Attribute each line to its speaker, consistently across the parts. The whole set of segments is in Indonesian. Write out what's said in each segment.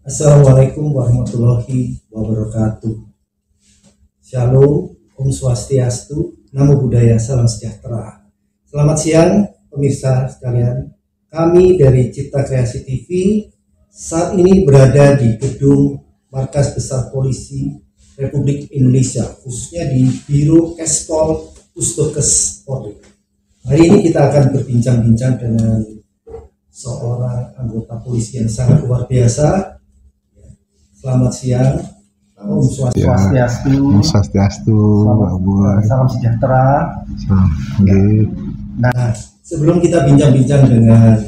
Speaker 1: Assalamualaikum warahmatullahi wabarakatuh. Shalom, Om Swastiastu, Namo Buddhaya, Salam Sejahtera. Selamat siang pemirsa sekalian. Kami dari Cipta Kreasi TV saat ini berada di gedung Markas Besar Polisi Republik Indonesia, khususnya di Biro Kespol Pusdokes Polri. Hari ini kita akan berbincang-bincang dengan seorang anggota polisi yang sangat luar biasa. Selamat siang, Om Swastiastu.
Speaker 2: Om Swastiastu,
Speaker 1: Salam sejahtera.
Speaker 2: Salam.
Speaker 1: Nah, sebelum kita bincang-bincang dengan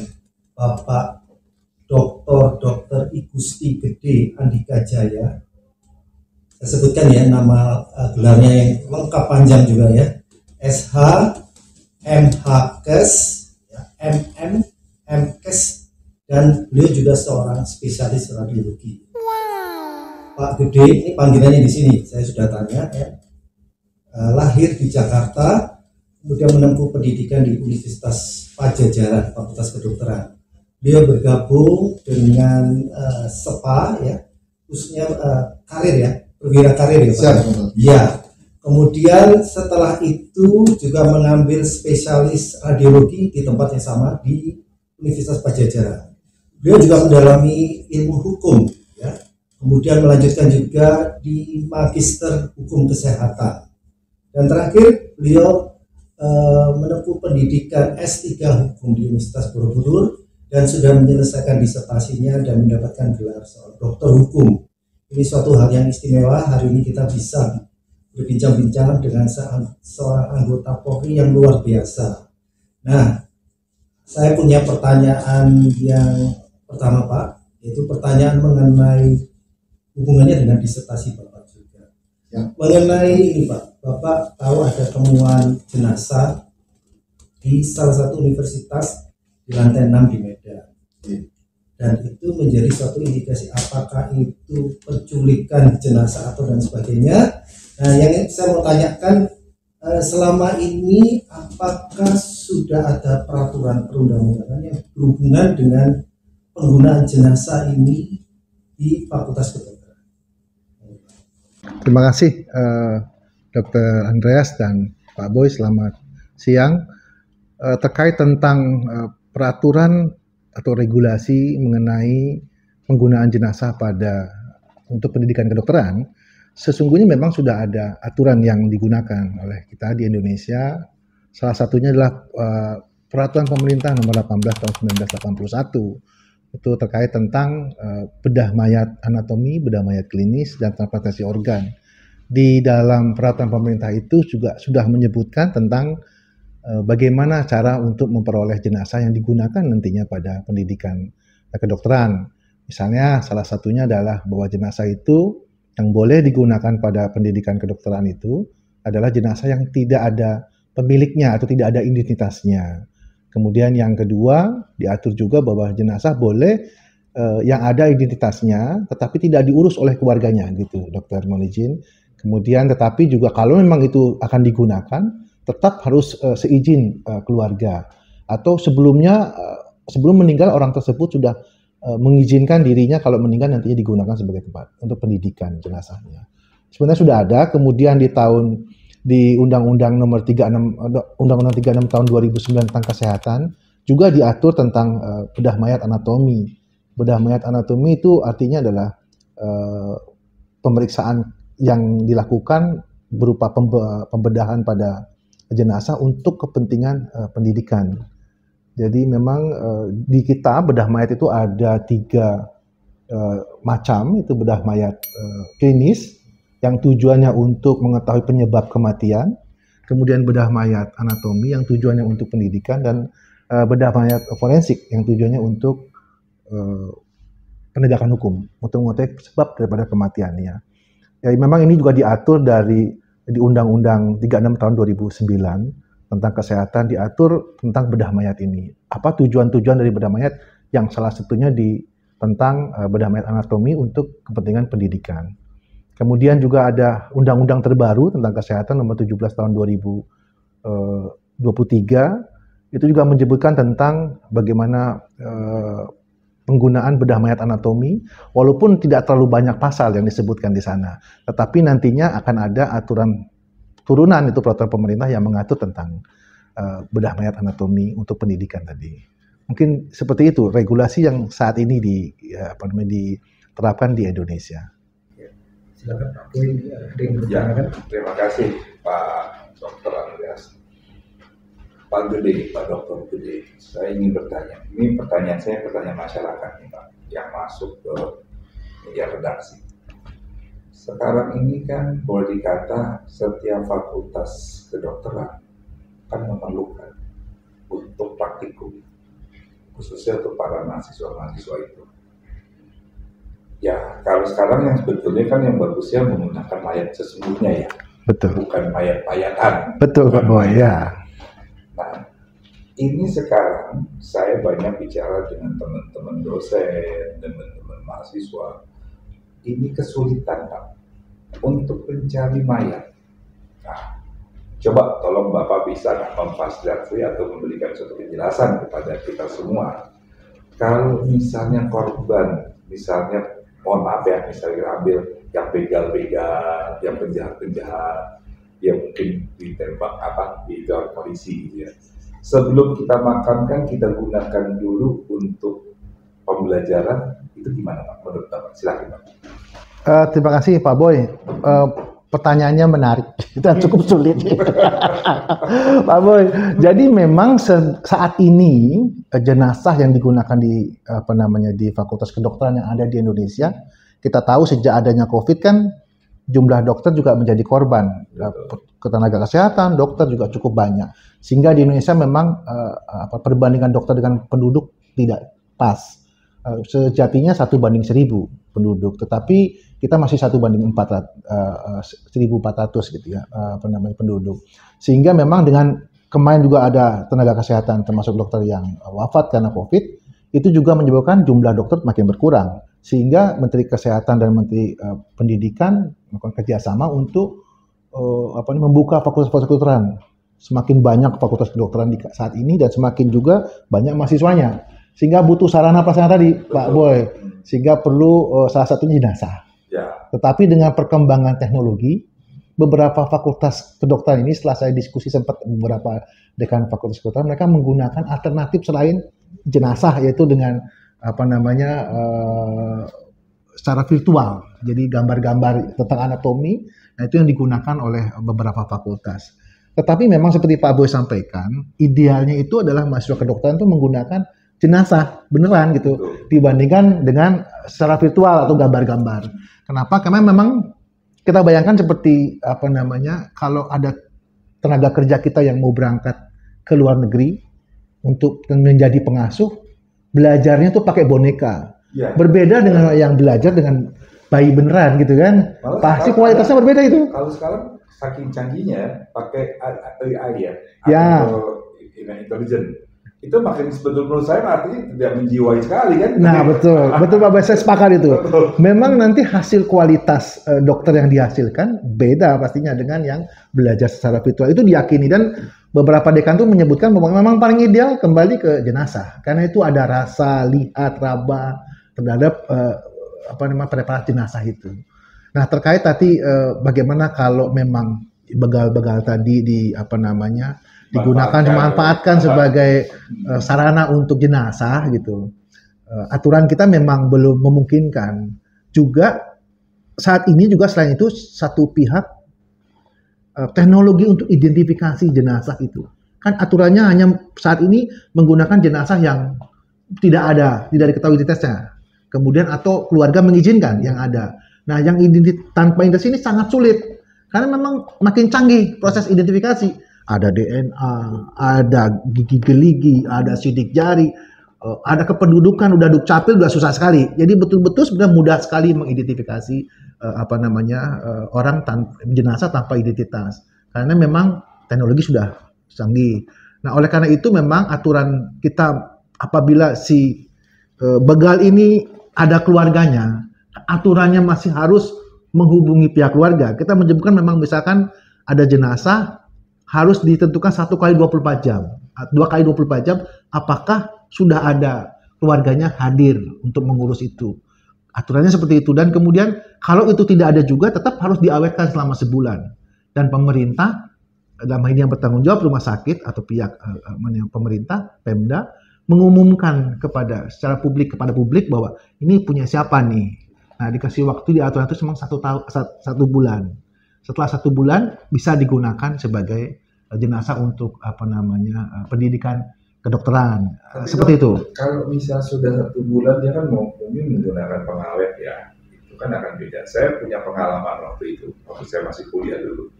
Speaker 1: Bapak Dr. I Gusti Gede Andika Jaya, saya sebutkan ya nama gelarnya yang lengkap panjang juga ya, SH, MHKes, MM, MKes, dan beliau juga seorang spesialis radiologi. Pak Gede, ini panggilannya di sini, saya sudah tanya ya. Lahir di Jakarta, kemudian menempuh pendidikan di Universitas Padjadjaran, Fakultas Kedokteran. Beliau bergabung dengan SEPA ya, khususnya karir ya, perwira karir ya Pak. Ya. Kemudian setelah itu juga mengambil spesialis radiologi di tempat yang sama di Universitas Padjadjaran. Beliau juga mendalami ilmu hukum ya. Kemudian melanjutkan juga di Magister Hukum Kesehatan. Dan terakhir beliau menempuh pendidikan S3 Hukum di Universitas Borobudur dan sudah menyelesaikan disertasinya dan mendapatkan gelar seorang dokter hukum. Ini suatu hal yang istimewa. Hari ini kita bisa berbincang-bincang dengan seorang anggota Polri yang luar biasa. Nah, saya punya pertanyaan yang pertama Pak, yaitu pertanyaan mengenai hubungannya dengan disertasi Bapak juga. Ya. Mengenai ini Pak, Bapak tahu ada temuan jenazah di salah satu universitas di lantai 6 di Medan. Ya. Dan itu menjadi suatu indikasi apakah itu penculikan jenazah atau dan sebagainya. Nah, yang saya mau tanyakan selama ini apakah sudah ada peraturan perundang-undangan yang berhubungan dengan penggunaan jenazah ini di Fakultas Kedokteran?
Speaker 2: Terima kasih Dr. Andreas dan Pak Boy, selamat siang. Terkait tentang peraturan atau regulasi mengenai penggunaan jenazah untuk pendidikan kedokteran, sesungguhnya memang sudah ada aturan yang digunakan oleh kita di Indonesia. Salah satunya adalah peraturan pemerintah nomor 18 tahun 1981. Itu terkait tentang bedah mayat anatomi, bedah mayat klinis, dan transplantasi organ. Di dalam peraturan pemerintah itu juga sudah menyebutkan tentang bagaimana cara untuk memperoleh jenazah yang digunakan nantinya pada pendidikan kedokteran. Misalnya salah satunya adalah bahwa jenazah itu yang boleh digunakan pada pendidikan kedokteran itu adalah jenazah yang tidak ada pemiliknya atau tidak ada identitasnya. Kemudian yang kedua, diatur juga bahwa jenazah boleh yang ada identitasnya, tetapi tidak diurus oleh keluarganya, gitu, dokter, mohon izin. Kemudian, tetapi juga kalau memang itu akan digunakan, tetap harus seizin keluarga. Atau sebelumnya, sebelum meninggal orang tersebut sudah mengizinkan dirinya kalau meninggal nantinya digunakan sebagai tempat untuk pendidikan jenazahnya. Sebenarnya sudah ada, kemudian di Undang-Undang nomor 36 tahun 2009 tentang kesehatan juga diatur tentang bedah mayat anatomi. Bedah mayat anatomi itu artinya adalah pemeriksaan yang dilakukan berupa pembedahan pada jenazah untuk kepentingan pendidikan. Jadi memang di kita bedah mayat itu ada 3 macam, itu bedah mayat klinis yang tujuannya untuk mengetahui penyebab kematian, kemudian bedah mayat anatomi yang tujuannya untuk pendidikan, dan bedah mayat forensik yang tujuannya untuk penegakan hukum, untuk mengetahui sebab daripada kematiannya. Ya, memang ini juga diatur di Undang-Undang 36 tahun 2009 tentang kesehatan, diatur tentang bedah mayat ini. Apa tujuan-tujuan dari bedah mayat, yang salah satunya tentang bedah mayat anatomi untuk kepentingan pendidikan. Kemudian juga ada undang-undang terbaru tentang kesehatan nomor 17 tahun 2023, itu juga menyebutkan tentang bagaimana penggunaan bedah mayat anatomi, walaupun tidak terlalu banyak pasal yang disebutkan di sana. Tetapi nantinya akan ada aturan turunan, itu peraturan pemerintah yang mengatur tentang bedah mayat anatomi untuk pendidikan tadi. Mungkin seperti itu regulasi yang saat ini diterapkan di Indonesia.
Speaker 1: Silakan Pak Boy, ada yang bertanya.
Speaker 3: Terima kasih Pak Dr. Andreas. Pak Gede, Pak Dr. Gede, saya ingin bertanya. Ini pertanyaan saya, pertanyaan masyarakat nih Pak, yang masuk ke media redaksi. Sekarang ini kan boleh dikata setiap fakultas kedokteran kan memerlukan untuk praktikum, khususnya untuk para mahasiswa-mahasiswa itu. Ya, kalau sekarang yang sebetulnya kan yang bagusnya menggunakan mayat sesungguhnya ya.
Speaker 2: Betul.
Speaker 3: Bukan mayat-mayatan.
Speaker 2: Betul Pak Boy, ya.
Speaker 3: Nah, ini sekarang saya banyak bicara dengan teman-teman dosen, teman-teman mahasiswa. Ini kesulitan Pak untuk mencari mayat. Nah, coba tolong Bapak bisa memfasilitasi atau memberikan suatu penjelasan kepada kita semua. Kalau misalnya korban, misalnya mohon maaf ya, misalnya ambil yang begal-begal, yang penjahat-penjahat, yang mungkin ditembak di luar polisi gitu ya. Sebelum kita makamkan, kita gunakan dulu untuk pembelajaran, itu gimana Pak? Menurut Bapak, silakan Pak.
Speaker 2: Terima kasih Pak Boy. Pertanyaannya menarik, itu cukup sulit. Pak Boy, jadi memang saat ini jenazah yang digunakan di di Fakultas Kedokteran yang ada di Indonesia, kita tahu sejak adanya COVID kan jumlah dokter juga menjadi korban. Tenaga kesehatan, dokter juga cukup banyak, sehingga di Indonesia memang perbandingan dokter dengan penduduk tidak pas. Sejatinya 1:1000 penduduk, tetapi kita masih 1:1400 gitu ya, penduduk. Sehingga memang dengan kemarin juga ada tenaga kesehatan termasuk dokter yang wafat karena COVID, itu juga menyebabkan jumlah dokter makin berkurang. Sehingga Menteri Kesehatan dan Menteri Pendidikan melakukan kerjasama untuk membuka fakultas-fakultas kedokteran. Semakin banyak fakultas kedokteran di saat ini dan semakin juga banyak mahasiswanya. Sehingga butuh sarana prasarana tadi, Pak Boy. Sehingga perlu salah satunya jenazah.
Speaker 3: Ya.
Speaker 2: Tetapi dengan perkembangan teknologi, beberapa fakultas kedokteran ini setelah saya diskusi sempat beberapa dekan fakultas kedokteran, mereka menggunakan alternatif selain jenazah, yaitu dengan secara virtual. Jadi gambar-gambar tentang anatomi, nah itu yang digunakan oleh beberapa fakultas. Tetapi memang seperti Pak Boy sampaikan, idealnya itu adalah mahasiswa kedokteran itu menggunakan jenazah beneran gitu, dibandingkan dengan secara virtual atau gambar-gambar. Kenapa? Karena memang kita bayangkan seperti kalau ada tenaga kerja kita yang mau berangkat ke luar negeri untuk menjadi pengasuh, belajarnya tuh pakai boneka. Ya. Berbeda dengan yang belajar dengan bayi beneran gitu kan. Malah pasti kualitasnya berbeda itu.
Speaker 3: Kalau sekarang saking canggihnya pakai AI
Speaker 2: ya.
Speaker 3: Intelligent. Itu makin sebetulnya menurut saya artinya tidak menjiwai sekali kan.
Speaker 2: Nah betul Pak Boy, saya sepakat itu. Memang nanti hasil kualitas dokter yang dihasilkan beda pastinya dengan yang belajar secara virtual, itu diyakini. Dan beberapa dekan tuh menyebutkan bahwa memang paling ideal kembali ke jenazah, karena itu ada rasa, lihat, raba terhadap preparasi jenazah itu. Nah terkait tadi bagaimana kalau memang begal-begal tadi digunakan, dimanfaatkan sebagai sarana untuk jenazah gitu. Aturan kita memang belum memungkinkan. Juga saat ini juga selain itu satu pihak teknologi untuk identifikasi jenazah itu. Kan aturannya hanya saat ini menggunakan jenazah yang tidak diketahui identitasnya. Kemudian atau keluarga mengizinkan yang ada. Nah, yang tanpa identitas ini sangat sulit. Karena memang makin canggih proses identifikasi. Ada DNA, ada gigi geligi, ada sidik jari, ada kependudukan, udah dukcapil, udah susah sekali. Jadi betul-betul sebenarnya mudah sekali mengidentifikasi orang jenazah tanpa identitas. Karena memang teknologi sudah canggih. Nah, oleh karena itu memang aturan kita apabila si begal ini ada keluarganya, aturannya masih harus menghubungi pihak keluarga. Kita menyebutkan memang misalkan ada jenazah, harus ditentukan 1 kali 24 jam. 2 kali 24 jam, apakah sudah ada keluarganya hadir untuk mengurus itu. Aturannya seperti itu. Dan kemudian kalau itu tidak ada juga tetap harus diawetkan selama sebulan. Dan pemerintah, dalam hal ini yang bertanggung jawab rumah sakit atau pihak pemerintah, Pemda, mengumumkan secara publik kepada publik bahwa ini punya siapa nih. Nah, dikasih waktu di aturan itu memang 1 bulan. Setelah 1 bulan bisa digunakan sebagai jenazah untuk pendidikan kedokteran. Seperti itu.
Speaker 3: Kalau misal sudah 1 bulan dia kan mungkin menggunakan pengawet ya, itu kan akan beda. Saya punya pengalaman waktu itu, waktu saya masih kuliah dulu.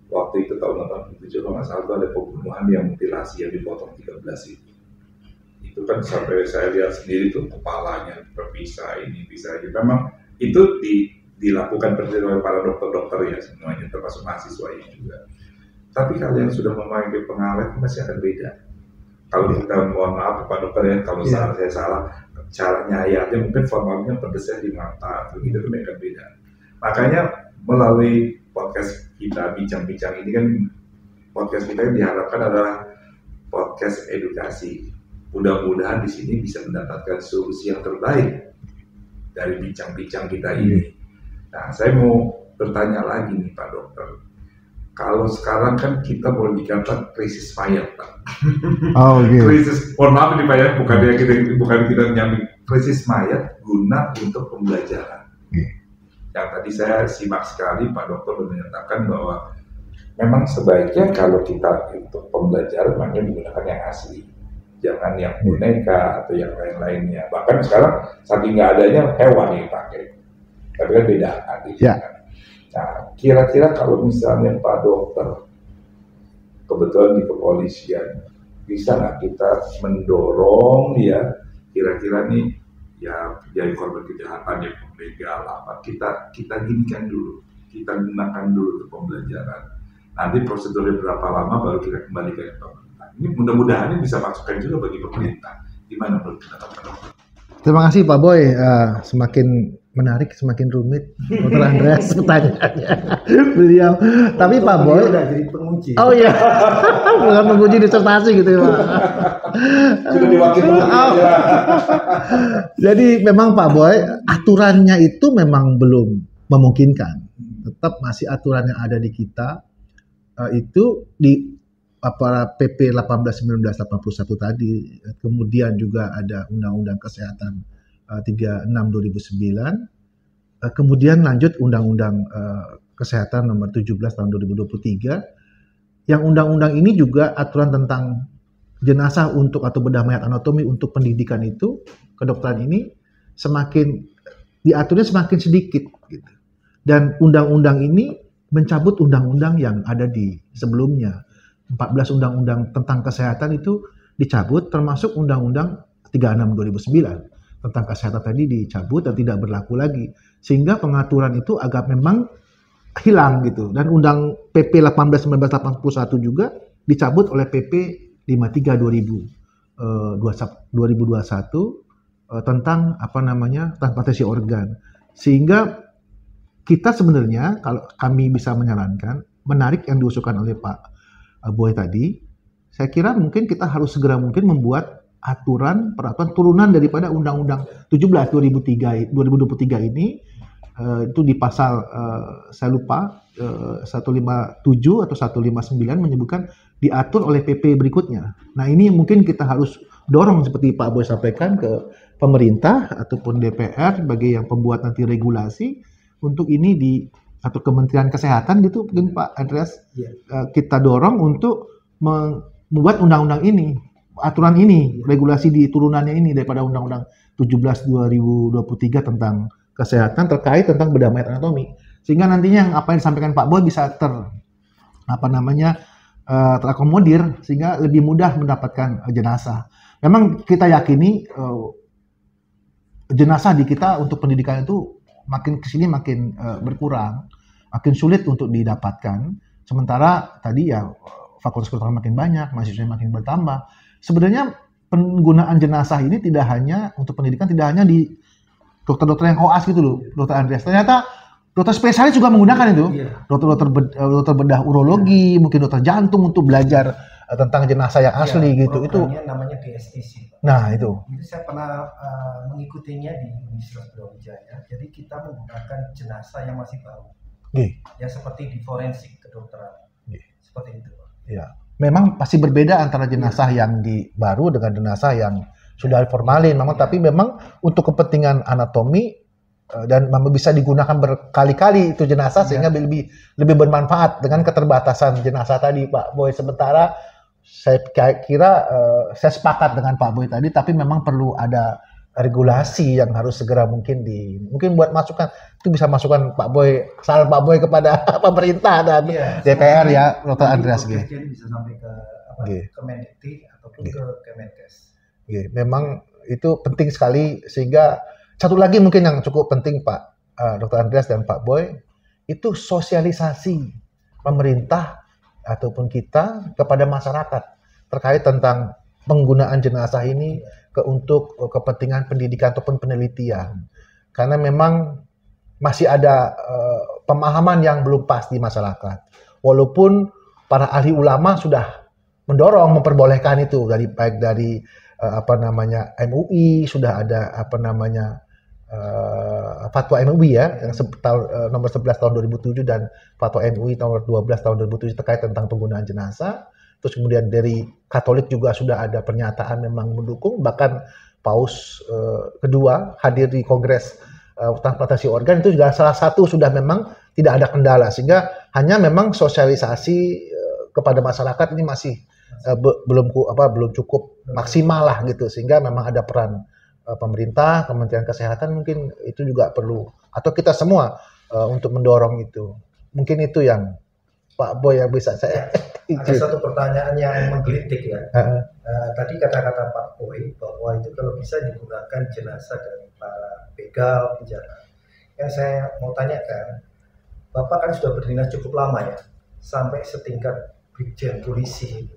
Speaker 3: Waktu itu tahun 87 kalau nggak salah ada pembunuhan yang mutilasi yang dipotong 13 itu. Itu kan sampai saya lihat sendiri tuh kepalanya terpisah ini bisa aja. Memang itu dilakukan oleh para dokter-dokter ya semuanya termasuk mahasiswa ini juga. Tapi kalau yang sudah memakai pengawet masih akan beda. Kalau kita mohon maaf Pak Dokter ya, kalau saya salah, cara nyayatnya mungkin formalnya pedesnya di mata, atau gitu kan beda. Makanya melalui podcast kita bincang-bincang ini kan, podcast kita yang diharapkan adalah podcast edukasi. Mudah-mudahan di sini bisa mendapatkan solusi yang terbaik dari bincang-bincang kita ini. Nah, saya mau bertanya lagi nih Pak Dokter. Kalau sekarang kan kita boleh dikatakan krisis mayat, Pak.
Speaker 2: Oh, okay.
Speaker 3: Krisis, mohon maaf nih Pak ya, bukan kita nyambing. Krisis mayat guna untuk pembelajaran.
Speaker 2: Okay.
Speaker 3: Yang tadi saya simak sekali Pak Dokter menyatakan bahwa memang sebaiknya kalau kita untuk pembelajaran makanya menggunakan yang asli, jangan yang boneka atau yang lain-lainnya. Bahkan sekarang saking nggak adanya hewan yang dipakai, tapi kan beda artinya.
Speaker 2: Yeah.
Speaker 3: Nah, kira-kira kalau misalnya Pak Dokter, kebetulan di kepolisian, bisa nggak kita mendorong ya, kira-kira nih ya jadi korban kejahatan, ya pembegal apa, kita ginikan dulu, kita gunakan dulu untuk pembelajaran. Nanti prosedurnya berapa lama baru kita kembalikan ke pemerintah. Ini mudah-mudahan ini bisa masukan juga bagi pemerintah. Gimana menurut Pak Dokter?
Speaker 2: Terima kasih Pak Boy, semakin menarik, semakin rumit Dr. Andreas pertanyaannya beliau. Tapi Pak Boy
Speaker 1: udah jadi penguji.
Speaker 2: Oh iya, bukan penguji disertasi gitu ya Pak.
Speaker 3: Sudah diwakili.
Speaker 2: Jadi memang Pak Boy, aturannya itu memang belum memungkinkan. Tetap masih aturan yang ada di kita itu di PP 18/1981 tadi, kemudian juga ada Undang-Undang Kesehatan 36/2009, kemudian lanjut Undang-Undang Kesehatan Nomor 17 Tahun 2023. Yang undang-undang ini juga aturan tentang jenazah untuk atau bedah mayat anatomi untuk pendidikan itu, kedokteran ini semakin diaturnya semakin sedikit gitu. Dan undang-undang ini mencabut undang-undang yang ada di sebelumnya. 14 undang-undang tentang kesehatan itu dicabut, termasuk undang-undang 36 2009 tentang kesehatan tadi dicabut dan tidak berlaku lagi, sehingga pengaturan itu agak memang hilang gitu. Dan undang PP 18/1981 juga dicabut oleh PP 53 2021 tentang transplantasi organ. Sehingga kita sebenarnya, kalau kami bisa menyarankan, menarik yang diusulkan oleh Pak Boy tadi, saya kira mungkin kita harus segera mungkin membuat peraturan turunan daripada Undang-Undang 17 2023 ini, itu di pasal saya lupa 157 atau 159 menyebutkan diatur oleh PP berikutnya. Nah, ini mungkin kita harus dorong seperti Pak Boy sampaikan ke pemerintah ataupun DPR sebagai yang pembuat nanti regulasi untuk ini atau Kementerian Kesehatan gitu, mungkin Pak Andreas, kita dorong untuk membuat undang-undang ini, aturan ini, regulasi di turunannya ini daripada Undang-Undang 17 2023 tentang kesehatan terkait tentang bedah mayat anatomi, sehingga nantinya apa yang disampaikan Pak Boy bisa terakomodir sehingga lebih mudah mendapatkan jenazah. Memang kita yakini jenazah di kita untuk pendidikan itu makin kesini makin berkurang, makin sulit untuk didapatkan. Sementara tadi ya fakultas kedokteran makin banyak, mahasiswa makin bertambah. Sebenarnya penggunaan jenazah ini tidak hanya untuk pendidikan, tidak hanya di dokter-dokter yang koas gitu loh, Dokter Andreas. Ternyata dokter spesialis juga menggunakan itu. Dokter bedah urologi, mungkin dokter jantung untuk belajar tentang jenazah yang asli gitu. Itu
Speaker 1: programnya namanya DSTC, Pak.
Speaker 2: nah itu.
Speaker 1: Itu saya pernah mengikutinya di Universitas Brawijaya. Jadi kita menggunakan jenazah yang masih baru,
Speaker 2: Nggih.
Speaker 1: ya seperti di forensik kedokteran,
Speaker 2: Nggih.
Speaker 1: seperti itu, Pak.
Speaker 2: Ya. Memang pasti berbeda antara jenazah yang baru dengan jenazah yang sudah formalin. Memang tapi memang untuk kepentingan anatomi dan memang bisa digunakan berkali-kali itu jenazah sehingga lebih bermanfaat dengan keterbatasan jenazah tadi, Pak Boy. Sementara saya kira saya sepakat dengan Pak Boy tadi, tapi memang perlu ada regulasi yang harus segera mungkin buat masukan itu bisa masukan Pak Boy, saran Pak Boy kepada pemerintah dan DPR ya, Dr. Andreas gitu.
Speaker 1: Bisa sampai ke Kemendikti ataupun ke Kemenkes.
Speaker 2: Memang itu penting sekali. Sehingga satu lagi mungkin yang cukup penting Pak Dr. Andreas dan Pak Boy, itu sosialisasi pemerintah ataupun kita kepada masyarakat terkait tentang penggunaan jenazah ini untuk kepentingan pendidikan ataupun penelitian. Karena memang masih ada pemahaman yang belum pas di masyarakat. Walaupun para ahli ulama sudah mendorong memperbolehkan itu baik dari MUI sudah ada fatwa MUI ya yang nomor 11 tahun 2007 dan fatwa MUI nomor 12 tahun 2007 terkait tentang penggunaan jenazah. Terus kemudian dari Katolik juga sudah ada pernyataan memang mendukung, bahkan Paus kedua hadir di Kongres transplantasi organ itu juga salah satu sudah memang tidak ada kendala, sehingga hanya memang sosialisasi kepada masyarakat ini masih belum cukup maksimal lah gitu, sehingga memang ada peran pemerintah, Kementerian Kesehatan mungkin itu juga perlu, atau kita semua untuk mendorong itu. Mungkin itu yang Pak Boy yang bisa saya.
Speaker 1: Ada satu pertanyaan yang menggelitik ya. Tadi kata-kata Pak Boy bahwa itu kalau bisa digunakan jenazah dari para begal penjara. Yang saya mau tanyakan, Bapak kan sudah berdinas cukup lama ya, sampai setingkat Brigjen Polisi.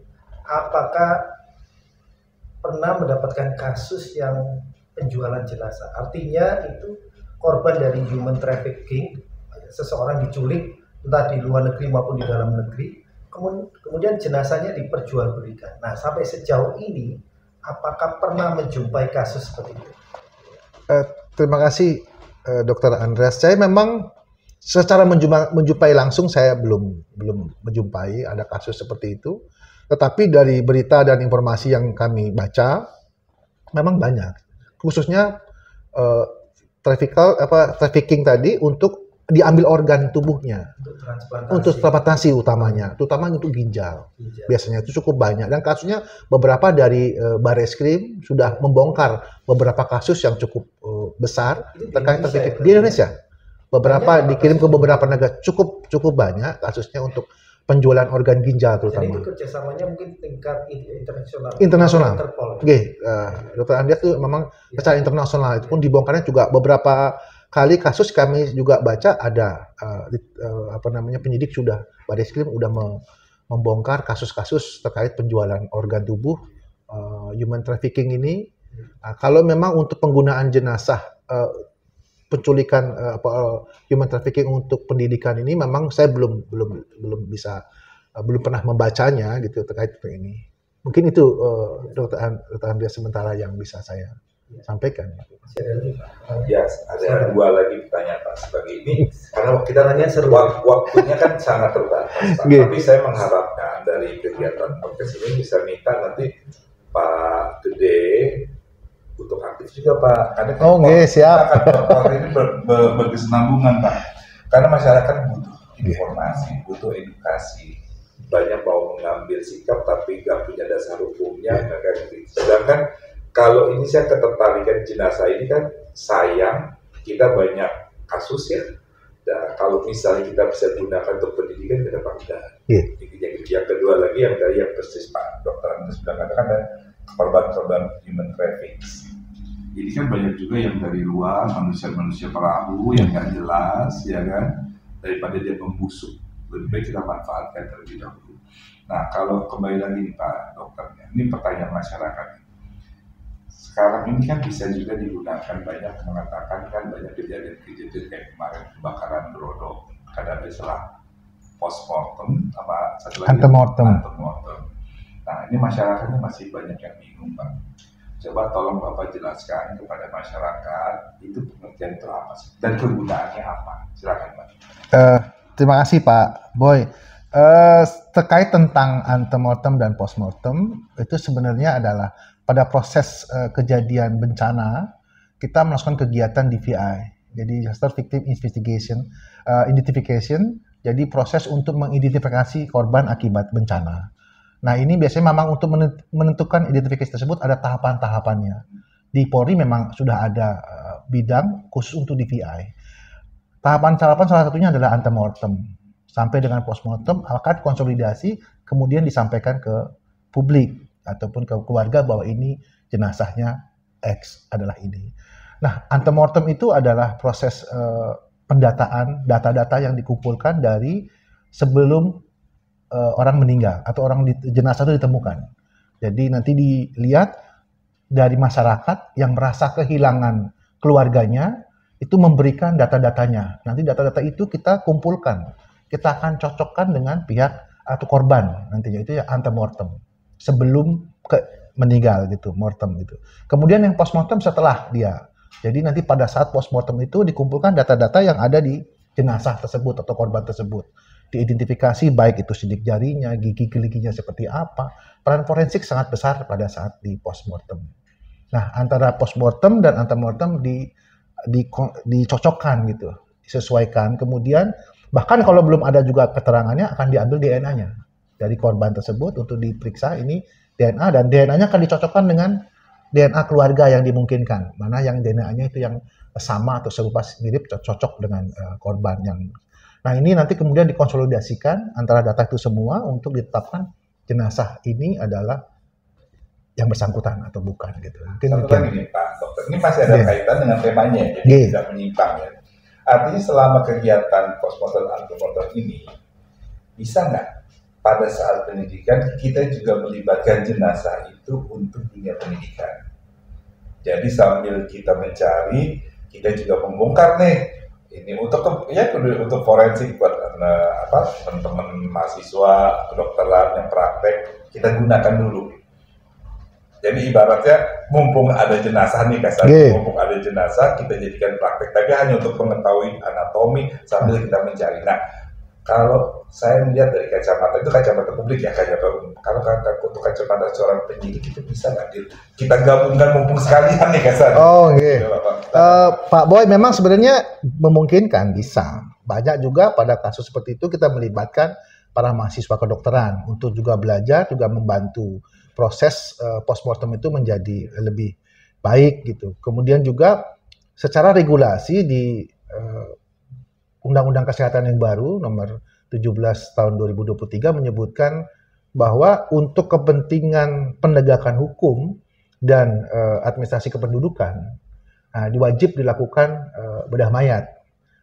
Speaker 1: Apakah pernah mendapatkan kasus yang penjualan jenazah? Artinya itu korban dari human trafficking, seseorang diculik entah di luar negeri maupun di dalam negeri, kemudian jenazahnya diperjualbelikan. Nah, sampai sejauh ini apakah pernah menjumpai kasus seperti itu?
Speaker 2: Terima kasih Dr. Andreas. Saya memang secara menjumpai langsung saya belum menjumpai ada kasus seperti itu. Tetapi dari berita dan informasi yang kami baca memang banyak. Khususnya trafficking tadi untuk diambil organ tubuhnya untuk transplantasi utamanya, terutama untuk ginjal. Biasanya itu cukup banyak dan kasusnya beberapa dari Bareskrim sudah membongkar beberapa kasus yang cukup besar terkait trafficking di Indonesia. Beberapa dikirim ke beberapa negara, cukup banyak kasusnya untuk penjualan organ ginjal terutama.
Speaker 1: Jadi itu kerjasamanya mungkin tingkat internasional.
Speaker 2: Internasional. Dr. Andreas itu memang secara internasional, itu pun dibongkarnya juga beberapa kali kasus kami juga baca ada penyidik sudah Bareskrim sudah membongkar kasus-kasus terkait penjualan organ tubuh human trafficking ini. Kalau memang untuk penggunaan jenazah penculikan human trafficking untuk pendidikan ini memang saya belum pernah membacanya gitu terkait ini. Mungkin itu Dr. Andreas sementara yang bisa saya sampaikan.
Speaker 3: Ya, ada dua lagi pertanyaan Pak sebagai ini karena kita nanya waktunya kan sangat terbatas. Tapi saya mengharapkan dari kegiatan podcast ini bisa minta nanti Pak Gede untuk aktif juga Pak. Karena
Speaker 2: siap.
Speaker 3: Ini berkesinambungan Pak. Karena masyarakat butuh informasi, butuh edukasi. Banyak mau mengambil sikap tapi nggak punya dasar hukumnya, sedangkan kalau ini saya ketertarikan jenazah ini kan sayang kita banyak kasus ya. Dan kalau misalnya kita bisa gunakan untuk pendidikan kenapa enggak? Yang kedua lagi yang dari yang persis Pak Dokter Andreas sudah katakan ada korban-korban human trafficking. Ini kan banyak juga yang dari luar manusia perahu yang nggak jelas ya kan, daripada dia membusuk. Lebih baik kita manfaatkan terlebih dahulu. Nah kalau kembali lagi nih Pak Dokternya, ini pertanyaan masyarakat. Sekarang ini kan bisa juga digunakan banyak mengatakan kan banyak kejadian kayak kemarin kebakaran Brodo kan ada istilah postmortem sama satu lagi antemortem. ini masyarakatnya masih banyak yang bingung, Pak. Coba tolong Bapak jelaskan kepada masyarakat itu pengertian itu apa sih dan kegunaannya apa. Silakan, Pak.
Speaker 2: Terima kasih Pak Boy. Terkait tentang antemortem dan postmortem itu sebenarnya adalah pada proses kejadian bencana kita melakukan kegiatan DVI, jadi Disaster Victim Identification, jadi proses untuk mengidentifikasi korban akibat bencana. Nah ini biasanya memang untuk menentukan identifikasi tersebut ada tahapan-tahapannya. Di Polri memang sudah ada bidang khusus untuk DVI. Tahapan-tahapan salah satunya adalah antemortem. Sampai dengan postmortem akan konsolidasi kemudian disampaikan ke publik ataupun ke keluarga bahwa ini jenazahnya X adalah ini. Nah, antemortem itu adalah proses pendataan data-data yang dikumpulkan dari sebelum orang meninggal atau jenazah itu ditemukan. Jadi nanti dilihat dari masyarakat yang merasa kehilangan keluarganya itu memberikan data-datanya. Nanti data-data itu kita kumpulkan. Kita akan cocokkan dengan pihak atau korban nantinya itu ya antemortem sebelum meninggal gitu, mortem gitu. Kemudian yang postmortem setelah dia. Jadi nanti pada saat postmortem itu dikumpulkan data-data yang ada di jenazah tersebut atau korban tersebut. Diidentifikasi baik itu sidik jarinya, gigi-giginya seperti apa. Peran forensik sangat besar pada saat di postmortem. Nah, antara postmortem dan antemortem dicocokkan gitu, disesuaikan. Kemudian bahkan kalau belum ada juga keterangannya akan diambil DNA-nya dari korban tersebut untuk diperiksa ini DNA dan DNA-nya akan dicocokkan dengan DNA keluarga yang dimungkinkan. Mana yang DNA-nya itu yang sama atau serupa mirip cocok dengan korban yang. Nah, ini nanti kemudian dikonsolidasikan antara data itu semua untuk ditetapkan jenazah ini adalah yang bersangkutan atau bukan gitu.
Speaker 3: Satu lagi nih Pak Dokter, ini masih ada kaitan dengan temanya, jadi tidak menyimpang ya. Artinya selama kegiatan postmortem antemortem ini bisa nggak pada saat pendidikan kita juga melibatkan jenazah itu untuk dunia pendidikan. Jadi sambil kita mencari, kita juga membongkar nih ini untuk forensik buat teman-teman mahasiswa kedokteran yang praktek kita gunakan dulu. Jadi ibaratnya mumpung ada jenazah nih mumpung ada jenazah kita jadikan praktek, tapi hanya untuk mengetahui anatomi sambil kita mencari. Nah, kalau saya melihat dari kacamata itu kacamata publik ya, kalau untuk kacamata seorang penyidik itu bisa nggak kita gabungkan mumpung sekalian nih kasar.
Speaker 2: Oh iya. Pak Boy memang sebenarnya memungkinkan bisa. Banyak juga pada kasus seperti itu kita melibatkan para mahasiswa kedokteran untuk juga belajar, juga membantu proses postmortem itu menjadi lebih baik gitu. Kemudian juga secara regulasi di Undang-Undang Kesehatan yang baru nomor 17 tahun 2023 menyebutkan bahwa untuk kepentingan penegakan hukum dan administrasi kependudukan diwajib dilakukan bedah mayat.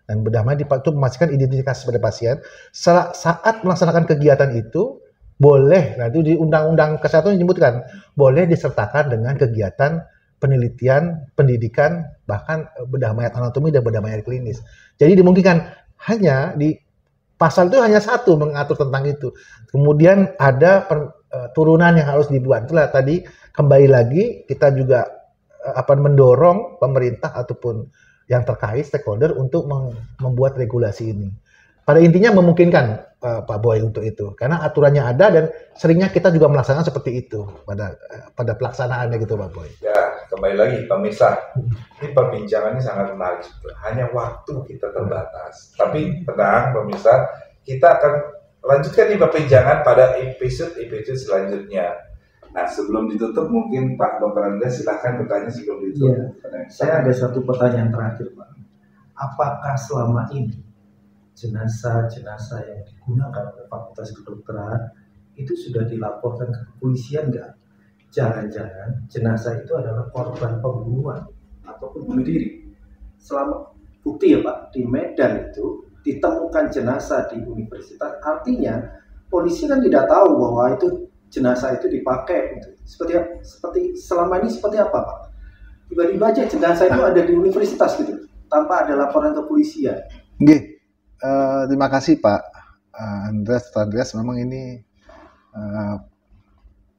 Speaker 2: Dan bedah mayat itu memastikan identitas pada pasien. Saat melaksanakan kegiatan itu boleh, nah itu di Undang-Undang Kesehatan menyebutkan boleh disertakan dengan kegiatan penelitian, pendidikan, bahkan bedah mayat anatomi dan bedah mayat klinis. Jadi dimungkinkan hanya di pasal itu hanya satu mengatur tentang itu. Kemudian ada turunan yang harus dibuat. Itulah tadi kembali lagi kita juga mendorong pemerintah ataupun yang terkait stakeholder untuk membuat regulasi ini. Pada intinya memungkinkan Pak Boy untuk itu, karena aturannya ada dan seringnya kita juga melaksanakan seperti itu pada pelaksanaannya gitu Pak Boy.
Speaker 3: Ya, kembali lagi pemirsa, ini perbincangannya sangat menarik. Hanya waktu kita terbatas, tapi tenang pemirsa, kita akan lanjutkan nih perbincangan pada episode selanjutnya. Nah, sebelum ditutup mungkin Pak Dr. Andreas silahkan bertanya sebelum ditutup.
Speaker 1: Ya, saya ada satu pertanyaan terakhir Pak. Apakah selama ini jenazah-jenazah yang digunakan oleh Fakultas Kedokteran itu sudah dilaporkan ke kepolisian nggak? Jangan-jangan jenazah itu adalah korban pembunuhan ataupun bunuh diri. Selama bukti ya Pak, di Medan itu ditemukan jenazah di universitas, artinya polisi kan tidak tahu bahwa itu jenazah itu dipakai. Seperti selama ini seperti apa Pak? Tiba-tiba aja jenazah itu ada di universitas gitu, tanpa ada laporan kepolisian.
Speaker 2: Terima kasih Pak Andreas. Memang ini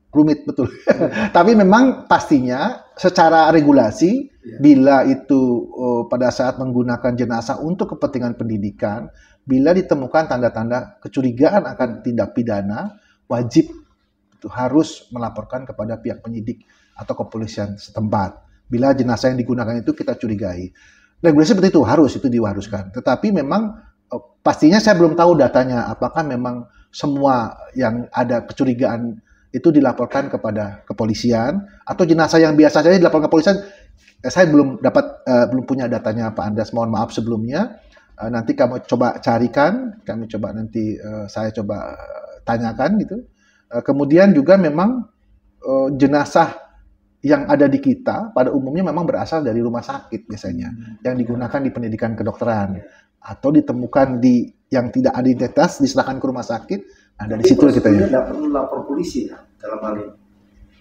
Speaker 2: rumit betul. Tapi memang pastinya secara regulasi bila itu pada saat menggunakan jenazah untuk kepentingan pendidikan, bila ditemukan tanda-tanda kecurigaan akan tindak pidana, wajib itu harus melaporkan kepada pihak penyidik atau kepolisian setempat. Bila jenazah yang digunakan itu kita curigai. Regulasi seperti itu itu diharuskan. Tetapi memang pastinya saya belum tahu datanya apakah memang semua yang ada kecurigaan itu dilaporkan kepada kepolisian atau jenazah yang biasa saja dilaporkan ke kepolisian. Saya belum punya datanya Pak Andreas, mohon maaf sebelumnya. Nanti kami coba carikan, saya coba tanyakan gitu. Kemudian juga memang jenazah yang ada di kita pada umumnya memang berasal dari rumah sakit biasanya yang digunakan di pendidikan kedokteran atau ditemukan yang tidak ada identitas diserahkan ke rumah sakit. Nah, dari situ kita
Speaker 1: tidak perlu lapor polisi ya dalam hal ini.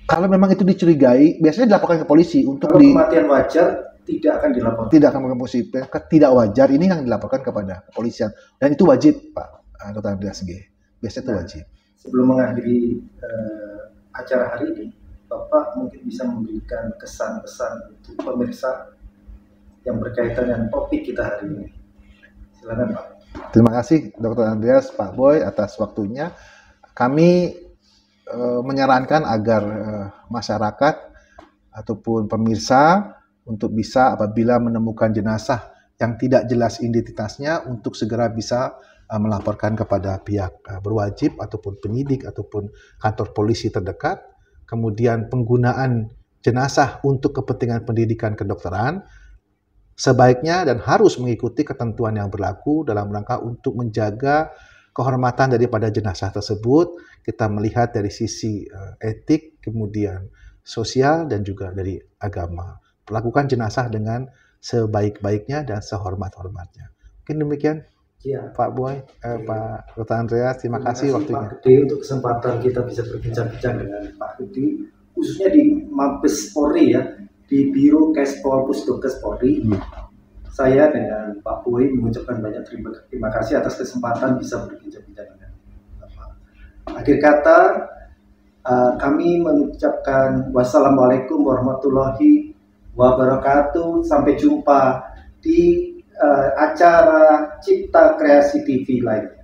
Speaker 2: Kalau memang itu dicurigai, biasanya dilaporkan ke polisi. Untuk
Speaker 1: kalau kematian wajar tidak akan dilaporkan.
Speaker 2: Tidak akan ke polisi. Tidak wajar ini yang dilaporkan kepada kepolisian dan itu wajib, Pak Dr. Andreas G. Biasanya itu wajib.
Speaker 1: Sebelum mengakhiri acara hari ini, Bapak mungkin bisa memberikan kesan-pesan untuk pemirsa yang berkaitan dengan topik kita hari ini. Silakan Pak.
Speaker 2: Terima kasih Dr. Andreas, Pak Boy atas waktunya. Kami menyarankan agar masyarakat ataupun pemirsa untuk bisa apabila menemukan jenazah yang tidak jelas identitasnya untuk segera bisa melaporkan kepada pihak berwajib ataupun penyidik ataupun kantor polisi terdekat. Kemudian penggunaan jenazah untuk kepentingan pendidikan kedokteran sebaiknya dan harus mengikuti ketentuan yang berlaku dalam rangka untuk menjaga kehormatan daripada jenazah tersebut. Kita melihat dari sisi etik, kemudian sosial, dan juga dari agama. Perlakukan jenazah dengan sebaik-baiknya dan sehormat-hormatnya. Mungkin demikian, ya, Pak Boy, Pak Dr. Andreas, terima kasih waktunya.
Speaker 1: Pak Gede untuk kesempatan kita bisa berbincang-bincang dengan Pak Gede, khususnya di Mabes Polri ya, di Biro Kespol Pusdokes Polri. Saya dengan Pak Boy mengucapkan banyak terima kasih atas kesempatan bisa berbincang-bincang dengan Bapak. Akhir kata, kami mengucapkan wassalamualaikum warahmatullahi wabarakatuh. Sampai jumpa di acara Cipta Kreasi TV lain.